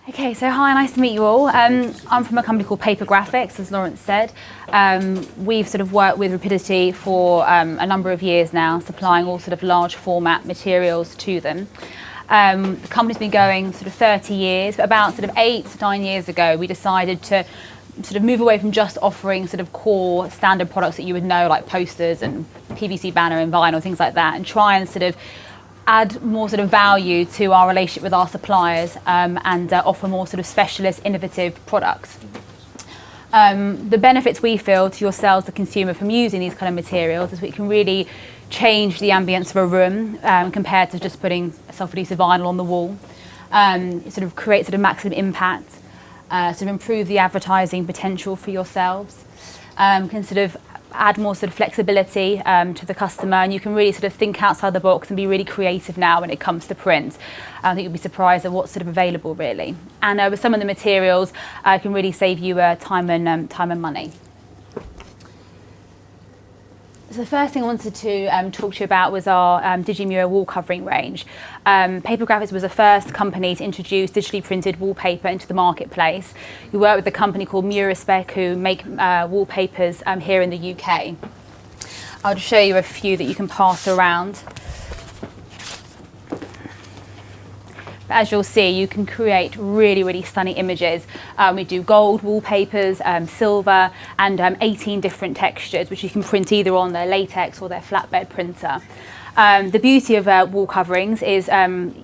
Okay, so hi, nice to meet you all. I'm from a company called Papergraphics, as Lawrence said. We've sort of worked with Rapidity for a number of years now, supplying all sort of large format materials to them. The company's been going sort of 30 years, but about sort of 8 to 9 years ago, we decided to sort of move away from just offering sort of core standard products that you would know, like posters and PVC banner and vinyl, things like that, and try and sort of add more sort of value to our relationship with our suppliers and offer more sort of specialist, innovative products. The benefits we feel to yourselves, the consumer, from using these kind of materials is we can really change the ambience of a room compared to just putting self-adhesive vinyl on the wall. It sort of creates sort of maximum impact, sort of improve the advertising potential for yourselves, can sort of add more sort of flexibility to the customer, and you can really sort of think outside the box and be really creative now when it comes to print. I think you'll be surprised at what's sort of available really. And with some of the materials, can really save you time and money. So the first thing I wanted to talk to you about was our Digimura wall covering range. Papergraphics was the first company to introduce digitally printed wallpaper into the marketplace. We work with a company called Muraspec who make wallpapers here in the UK. I'll just show you a few that you can pass around. As you'll see, you can create really, really stunning images. We do gold wallpapers, silver, and 18 different textures, which you can print either on their latex or their flatbed printer. The beauty of wall coverings is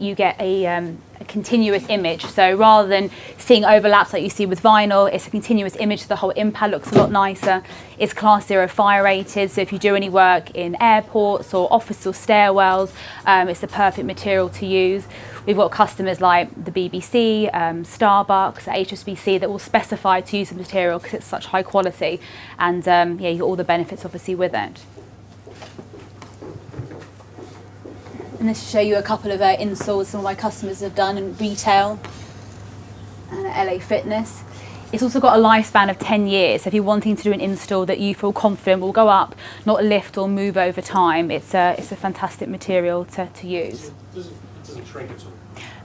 you get a continuous image. So rather than seeing overlaps like you see with vinyl, it's a continuous image, so the whole impact looks a lot nicer. It's Class 0 fire rated, so if you do any work in airports or office or stairwells, it's the perfect material to use. We've got customers like the BBC, Starbucks, HSBC that will specify to use the material because it's such high quality, and yeah, you get all the benefits obviously with it. And this will show you a couple of installs some of my customers have done in retail and at LA Fitness. It's also got a lifespan of 10 years. So if you're wanting to do an install that you feel confident will go up, not lift or move over time, it's a fantastic material to use. It doesn't shrink at all?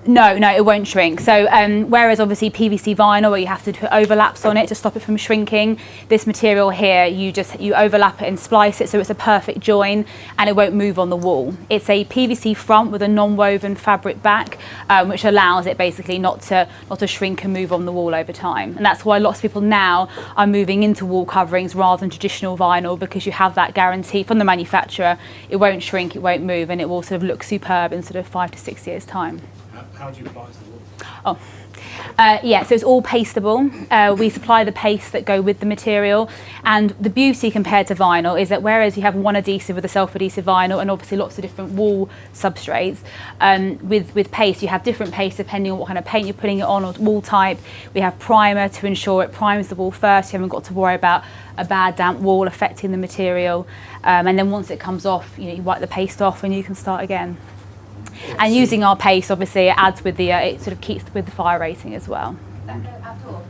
No, it won't shrink. So whereas obviously PVC vinyl, where you have to put overlaps on it to stop it from shrinking, this material here, you overlap it and splice it so it's a perfect join and it won't move on the wall. It's a PVC front with a non-woven fabric back, which allows it basically not to shrink and move on the wall over time. And that's why lots of people now are moving into wall coverings rather than traditional vinyl, because you have that guarantee from the manufacturer. It won't shrink, it won't move, and it will sort of look superb in sort of 5 to 6 years' time. How do you apply it to the wall? Oh. Yeah, so it's all pasteable. We supply the pastes that go with the material, and the beauty compared to vinyl is that whereas you have one adhesive with a self-adhesive vinyl and obviously lots of different wall substrates, with paste you have different paste depending on what kind of paint you're putting it on or wall type. We have primer to ensure it primes the wall first. You haven't got to worry about a bad damp wall affecting the material, and then once it comes off, you wipe the paste off and you can start again. And using our paste, obviously, it adds with the, it sort of keeps with the fire rating as well. That go outdoor?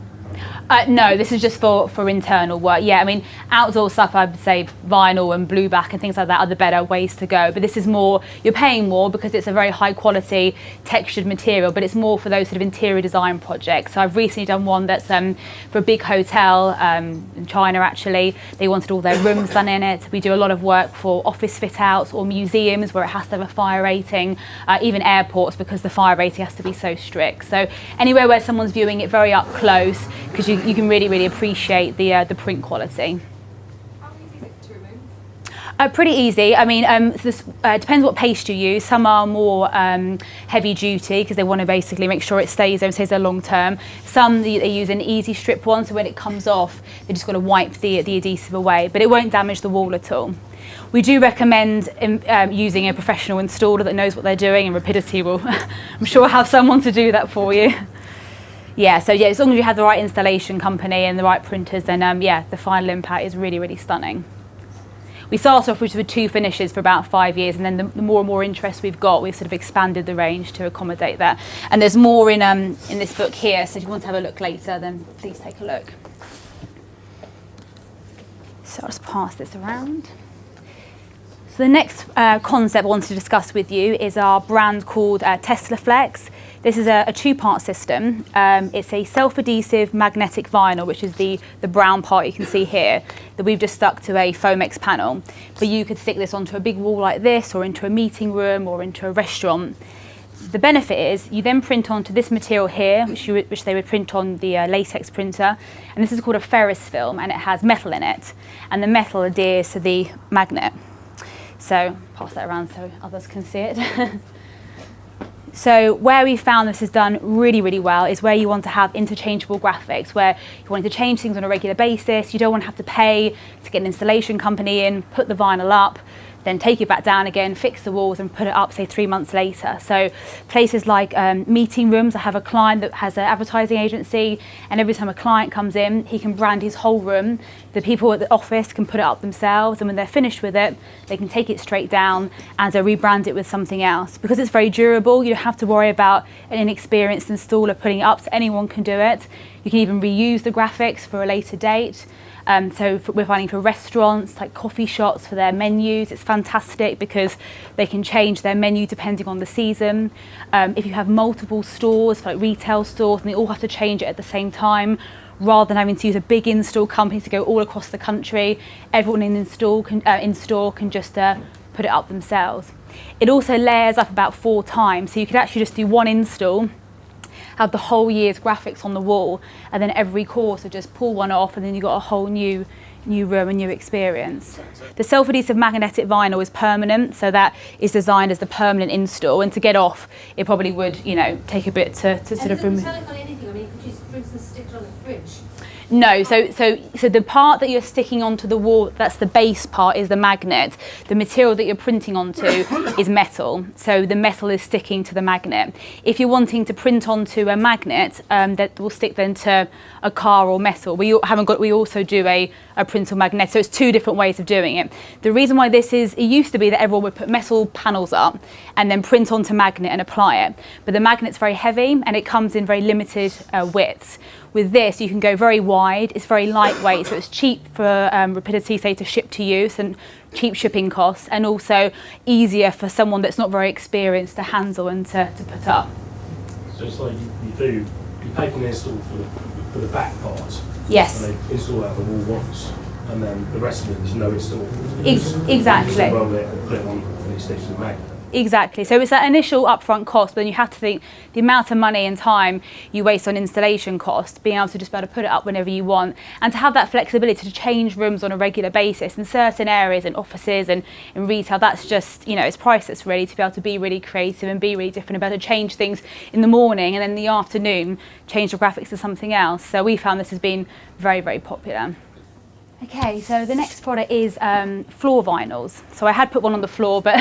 No, this is just for internal work. Yeah, I mean, outdoor stuff, I would say vinyl and blueback and things like that are the better ways to go. But this is more, you're paying more because it's a very high quality textured material, but it's more for those sort of interior design projects. So I've recently done one that's for a big hotel in China actually. They wanted all their rooms done in it. We do a lot of work for office fit outs or museums where it has to have a fire rating, even airports because the fire rating has to be so strict. So anywhere where someone's viewing it very up close, because you can really, really appreciate the print quality. How easy is it to remove? Pretty easy. I mean, it depends what paste you use. Some are more heavy duty because they want to basically make sure it stays there and stays there long term. Some they use an easy strip one, so when it comes off, they just got to wipe the adhesive away, but it won't damage the wall at all. We do recommend using a professional installer that knows what they're doing, and Rapidity will, I'm sure, have someone to do that for you. Yeah, so yeah, as long as you have the right installation company and the right printers, then yeah, the final impact is really, really stunning. We started off with 2 finishes for about 5 years, and then the more and more interest we've got, we've sort of expanded the range to accommodate that. And there's more in this book here, so if you want to have a look later, then please take a look. So I'll just pass this around. So the next concept I wanted to discuss with you is our brand called Tesla Flex. This is a two-part system. It's a self-adhesive magnetic vinyl, which is the brown part you can see here, that we've just stuck to a Foamex panel. But you could stick this onto a big wall like this, or into a meeting room, or into a restaurant. The benefit is you then print onto this material here, which they would print on the latex printer, and this is called a ferrous film, and it has metal in it, and the metal adheres to the magnet. So pass that around so others can see it. So where we found this is done really, really well is where you want to have interchangeable graphics, where you want to change things on a regular basis. You don't want to have to pay to get an installation company in, put the vinyl up, then take it back down again, fix the walls and put it up, say 3 months later. So places like meeting rooms, I have a client that has an advertising agency, and every time a client comes in, he can brand his whole room. The people at the office can put it up themselves, and when they're finished with it, they can take it straight down and rebrand it with something else. Because it's very durable, you don't have to worry about an inexperienced installer putting it up, so anyone can do it. You can even reuse the graphics for a later date. We're finding for restaurants, like coffee shops, for their menus, it's fantastic because they can change their menu depending on the season. If you have multiple stores, like retail stores, and they all have to change it at the same time, rather than having to use a big install company to go all across the country, everyone in store can just put it up themselves. It also layers up about 4 times, so you could actually just do one install, have the whole year's graphics on the wall, and then every quarter just pull one off, and then you've got a whole new room, a new experience. The self-adhesive magnetic vinyl is permanent, so that is designed as the permanent install, and to get off it probably would, take a bit to sort of remove. Metallic on anything? I mean, could you, for instance, stick it on a fridge? No, so the part that you're sticking onto the wall, that's the base part, is the magnet. The material that you're printing onto is metal, so the metal is sticking to the magnet. If you're wanting to print onto a magnet, that will stick then to a car or metal. We also do a print on magnet, so it's 2 different ways of doing it. The reason why it used to be that everyone would put metal panels up and then print onto magnet and apply it, but the magnet's very heavy and it comes in very limited widths. With this, you can go very wide, it's very lightweight, so it's cheap for Rapidity, say, to ship to you, and cheap shipping costs, and also easier for someone that's not very experienced to handle and to put up. So it's like you pay for the install for the back part. Yes. And they install that on the wall once, and then the rest of it there's no install. Exactly. You just roll it and put it on, and it sticks to the magnet. Exactly. So it's that initial upfront cost, but then you have to think the amount of money and time you waste on installation costs, being able to just be able to put it up whenever you want, and to have that flexibility to change rooms on a regular basis in certain areas, in offices and in retail. That's just, it's priceless really, to be able to be really creative and be really different, about to change things in the morning and then in the afternoon change the graphics to something else. So we found this has been very, very popular. Okay, so the next product is floor vinyls. So I had put one on the floor, but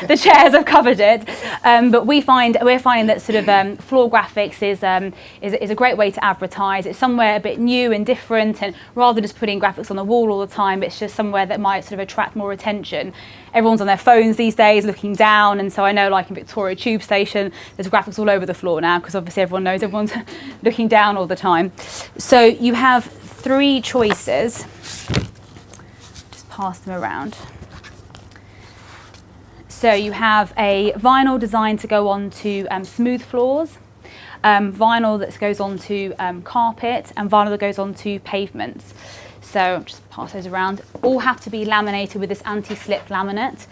the chairs have covered it. But we're finding that sort of floor graphics is a great way to advertise. It's somewhere a bit new and different, and rather than just putting graphics on the wall all the time, it's just somewhere that might sort of attract more attention. Everyone's on their phones these days looking down, and so I know, like in Victoria Tube Station, there's graphics all over the floor now, because obviously everyone knows everyone's looking down all the time. So you have 3 choices. Just pass them around. So you have a vinyl designed to go on to smooth floors, vinyl that goes on to carpet, and vinyl that goes on to pavements. So just pass those around. All have to be laminated with this anti-slip laminate.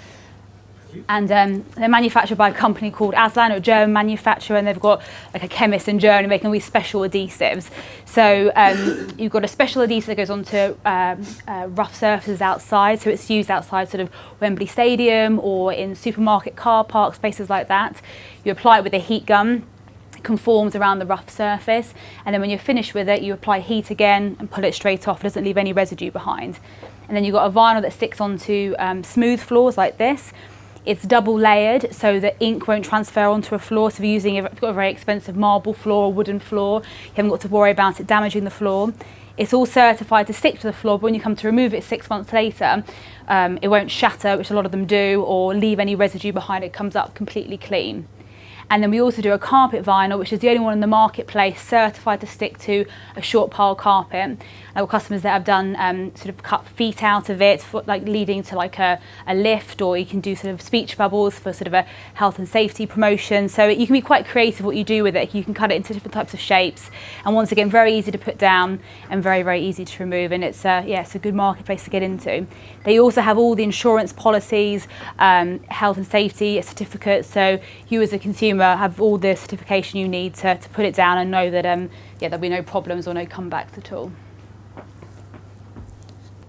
And they're manufactured by a company called Aslan, a German manufacturer, and they've got like a chemist in Germany making all these special adhesives. So you've got a special adhesive that goes onto rough surfaces outside, so it's used outside sort of Wembley Stadium or in supermarket car parks, places like that. You apply it with a heat gun, it conforms around the rough surface, and then when you're finished with it, you apply heat again and pull it straight off. It doesn't leave any residue behind. And then you've got a vinyl that sticks onto smooth floors like this. It's double layered, so the ink won't transfer onto a floor. So if you've got a very expensive marble floor or wooden floor, you haven't got to worry about it damaging the floor. It's all certified to stick to the floor, but when you come to remove it 6 months later, it won't shatter, which a lot of them do, or leave any residue behind. It comes up completely clean. And then we also do a carpet vinyl, which is the only one in the marketplace certified to stick to a short pile carpet. There were customers that have done sort of cut feet out of it, for, like leading to like a lift, or you can do sort of speech bubbles for sort of a health and safety promotion. So you can be quite creative what you do with it. You can cut it into different types of shapes, and once again, very easy to put down and very, very easy to remove. And it's it's a good marketplace to get into. They also have all the insurance policies, health and safety certificates. So you as a consumer have all the certification you need to put it down and know that there'll be no problems or no comebacks at all.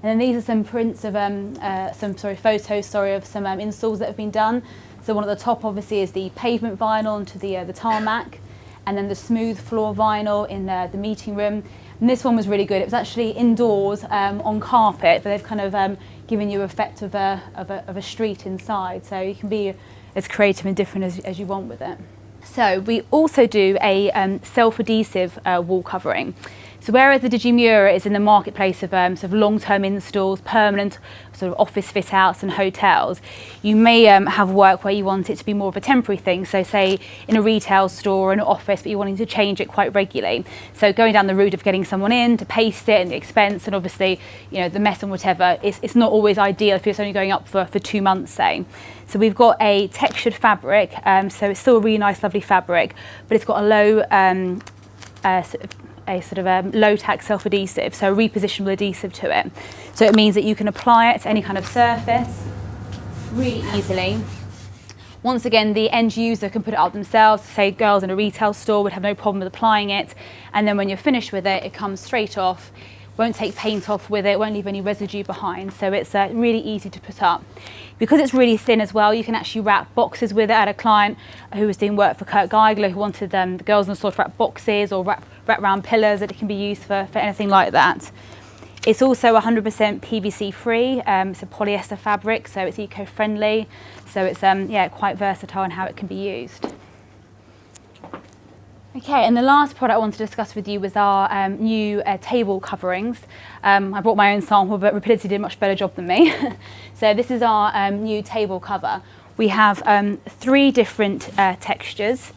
And then these are some prints of photos of some installs that have been done. So one at the top obviously is the pavement vinyl onto the tarmac, and then the smooth floor vinyl in the meeting room. And this one was really good. It was actually indoors on carpet, but they've kind of given you effect of a street inside. So you can be as creative and different as you want with it. So we also do a self-adhesive wall covering. So whereas the Digimura is in the marketplace of sort of long-term installs, permanent sort of office fit-outs and hotels, you may have work where you want it to be more of a temporary thing. So say in a retail store or an office, but you're wanting to change it quite regularly. So going down the route of getting someone in to paste it and the expense and obviously the mess and whatever, it's not always ideal if it's only going up for 2 months, say. So we've got a textured fabric, so it's still a really nice, lovely fabric, but it's got a low low tack self-adhesive, so a repositionable adhesive to it. So it means that you can apply it to any kind of surface really easily. Once again, the end user can put it up themselves. Say girls in a retail store would have no problem with applying it, and then when you're finished with it, it comes straight off. Won't take paint off with it, won't leave any residue behind, so it's really easy to put up. Because it's really thin as well, you can actually wrap boxes with it. I had a client who was doing work for Kurt Geigler who wanted the girls in the store to wrap boxes or wrap round pillars, that it can be used for anything like that. It's also 100% PVC free, it's a polyester fabric, so it's eco-friendly, so it's quite versatile in how it can be used. Okay, and the last product I want to discuss with you was our new table coverings. I brought my own sample, but Rapidity did a much better job than me. So this is our new table cover. We have 3 different textures,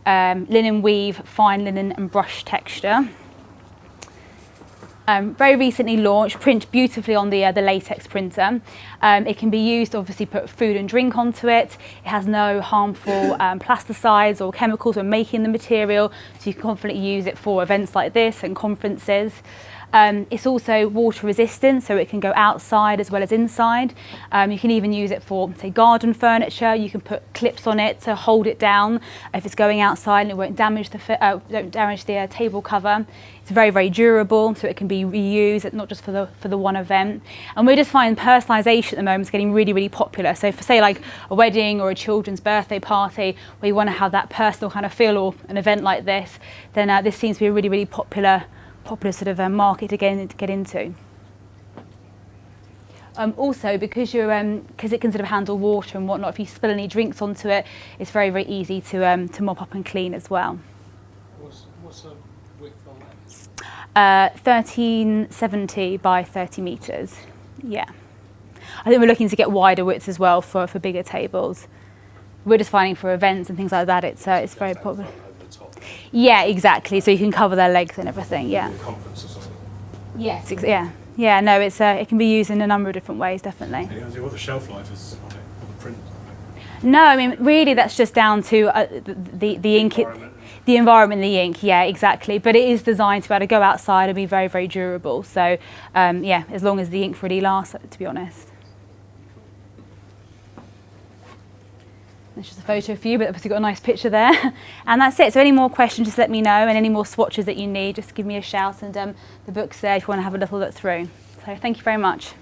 linen weave, fine linen and brush texture. Very recently launched, print beautifully on the latex printer. It can be used, obviously put food and drink onto it. It has no harmful plasticides or chemicals when making the material, so you can confidently use it for events like this and conferences. It's also water resistant, so it can go outside as well as inside. You can even use it for, say, garden furniture. You can put clips on it to hold it down if it's going outside, and it won't damage the table cover. It's very, very durable, so it can be reused, not just for the one event. And we just find personalisation at the moment is getting really, really popular. So for, say, like a wedding or a children's birthday party, where you want to have that personal kind of feel, or an event like this, then this seems to be a really, really popular sort of market to get into. Also, because it can sort of handle water and whatnot, if you spill any drinks onto it, it's very, very easy to mop up and clean as well. What's the width on that? 1370 by 30 metres. Yeah. I think we're looking to get wider widths as well for bigger tables. We're just finding for events and things like that, it's very popular. Yeah, exactly. So you can cover their legs and everything. Yeah. Conference or something. Yes. Yeah. No, it can be used in a number of different ways, definitely. What the shelf life is on it, on the print? No, I mean really, that's just down to the ink, the environment, the ink. Yeah, exactly. But it is designed to be able to go outside and be very, very durable. So as long as the ink really lasts, to be honest. It's just a photo of you, but obviously got a nice picture there. And that's it. So any more questions, just let me know. And any more swatches that you need, just give me a shout. And the book's there if you want to have a little look through. So thank you very much.